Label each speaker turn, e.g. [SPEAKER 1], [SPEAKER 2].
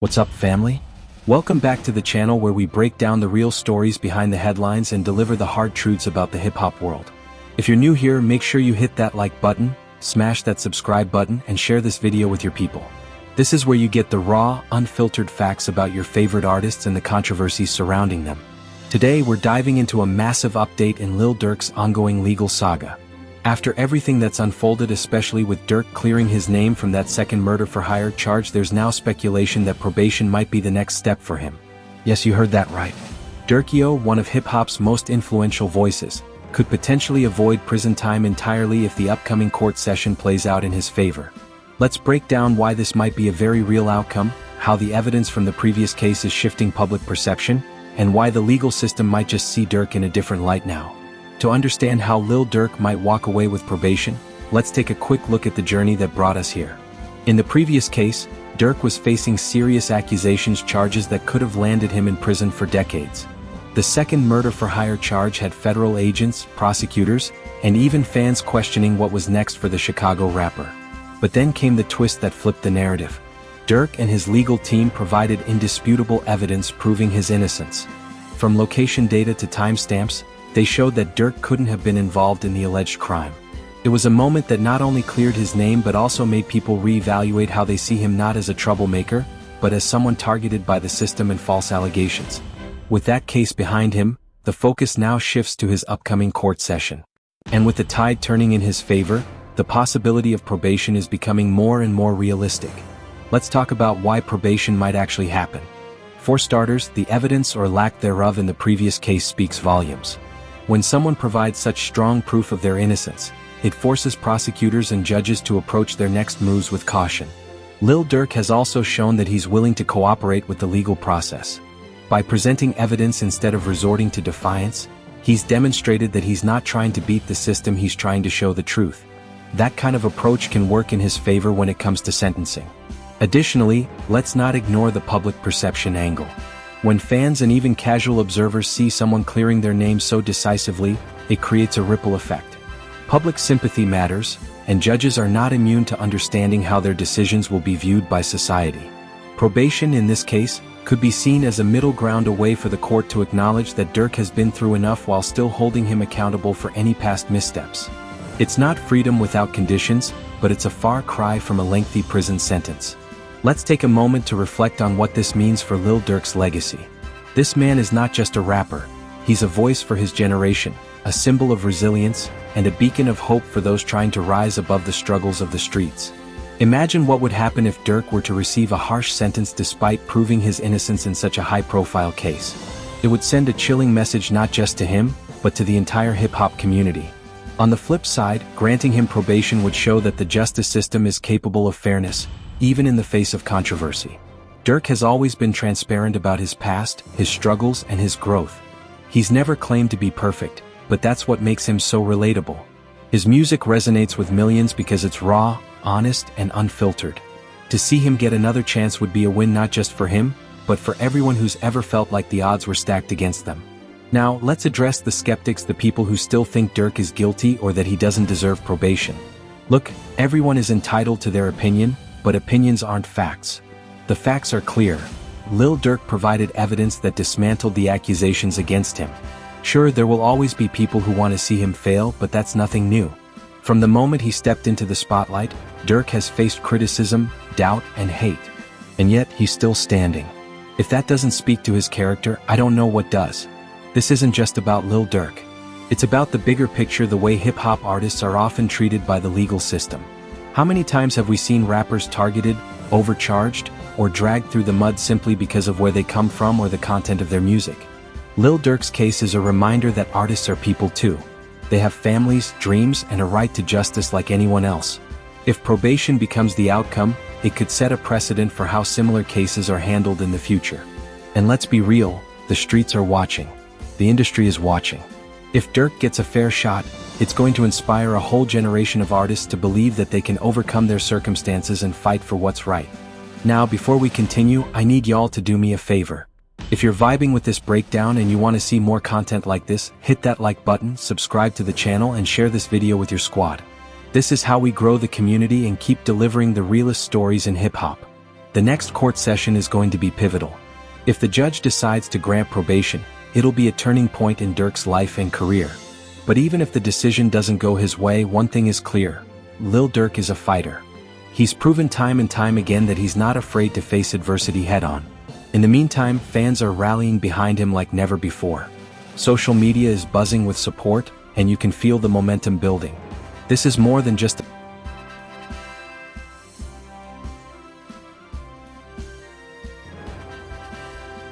[SPEAKER 1] What's up, family? Welcome back to the channel where we break down the real stories behind the headlines and deliver the hard truths about the hip-hop world. If you're new here, make sure you hit that like button, smash that subscribe button, and share this video with your people. This is where you get the raw, unfiltered facts about your favorite artists and the controversies surrounding them. Today, we're diving into a massive update in Lil Durk's ongoing legal saga. After everything that's unfolded, especially with Durk clearing his name from that second murder-for-hire charge, there's now speculation that probation might be the next step for him. Yes, you heard that right. Durkio, one of hip-hop's most influential voices, could potentially avoid prison time entirely if the upcoming court session plays out in his favor. Let's break down why this might be a very real outcome, how the evidence from the previous case is shifting public perception, and why the legal system might just see Durk in a different light now. To understand how Lil Durk might walk away with probation, let's take a quick look at the journey that brought us here. In the previous case, Durk was facing serious accusations, charges that could have landed him in prison for decades. The second murder-for-hire charge had federal agents, prosecutors, and even fans questioning what was next for the Chicago rapper. But then came the twist that flipped the narrative. Durk and his legal team provided indisputable evidence proving his innocence. From location data to timestamps, they showed that Durk couldn't have been involved in the alleged crime. It was a moment that not only cleared his name but also made people reevaluate how they see him, not as a troublemaker, but as someone targeted by the system and false allegations. With that case behind him, the focus now shifts to his upcoming court session. And with the tide turning in his favor, the possibility of probation is becoming more and more realistic. Let's talk about why probation might actually happen. For starters, the evidence or lack thereof in the previous case speaks volumes. When someone provides such strong proof of their innocence, it forces prosecutors and judges to approach their next moves with caution. Lil Durk has also shown that he's willing to cooperate with the legal process. By presenting evidence instead of resorting to defiance, he's demonstrated that he's not trying to beat the system, he's trying to show the truth. That kind of approach can work in his favor when it comes to sentencing. Additionally, let's not ignore the public perception angle. When fans and even casual observers see someone clearing their name so decisively, it creates a ripple effect. Public sympathy matters, and judges are not immune to understanding how their decisions will be viewed by society. Probation, in this case, could be seen as a middle ground, a way for the court to acknowledge that Durk has been through enough while still holding him accountable for any past missteps. It's not freedom without conditions, but it's a far cry from a lengthy prison sentence. Let's take a moment to reflect on what this means for Lil Durk's legacy. This man is not just a rapper, he's a voice for his generation, a symbol of resilience, and a beacon of hope for those trying to rise above the struggles of the streets. Imagine what would happen if Durk were to receive a harsh sentence despite proving his innocence in such a high-profile case. It would send a chilling message not just to him, but to the entire hip-hop community. On the flip side, granting him probation would show that the justice system is capable of fairness, even in the face of controversy. Durk has always been transparent about his past, his struggles, and his growth. He's never claimed to be perfect, but that's what makes him so relatable. His music resonates with millions because it's raw, honest, and unfiltered. To see him get another chance would be a win not just for him, but for everyone who's ever felt like the odds were stacked against them. Now, let's address the skeptics, the people who still think Durk is guilty or that he doesn't deserve probation. Look, everyone is entitled to their opinion, but opinions aren't facts. The facts are clear. Lil Durk provided evidence that dismantled the accusations against him. Sure, there will always be people who want to see him fail, but that's nothing new. From the moment he stepped into the spotlight, Durk has faced criticism, doubt, and hate. And yet, he's still standing. If that doesn't speak to his character, I don't know what does. This isn't just about Lil Durk. It's about the bigger picture, the way hip-hop artists are often treated by the legal system. How many times have we seen rappers targeted, overcharged, or dragged through the mud simply because of where they come from or the content of their music? Lil Durk's case is a reminder that artists are people too. They have families, dreams, and a right to justice like anyone else. If probation becomes the outcome, it could set a precedent for how similar cases are handled in the future. And let's be real, the streets are watching. The industry is watching. If Durk gets a fair shot, it's going to inspire a whole generation of artists to believe that they can overcome their circumstances and fight for what's right. Now, before we continue, I need y'all to do me a favor. If you're vibing with this breakdown and you want to see more content like this, hit that like button, subscribe to the channel, and share this video with your squad. This is how we grow the community and keep delivering the realest stories in hip-hop. The next court session is going to be pivotal. If the judge decides to grant probation, it'll be a turning point in Durk's life and career. But even if the decision doesn't go his way, one thing is clear. Lil Durk is a fighter. He's proven time and time again that he's not afraid to face adversity head-on. In the meantime, fans are rallying behind him like never before. Social media is buzzing with support, and you can feel the momentum building. This is more than just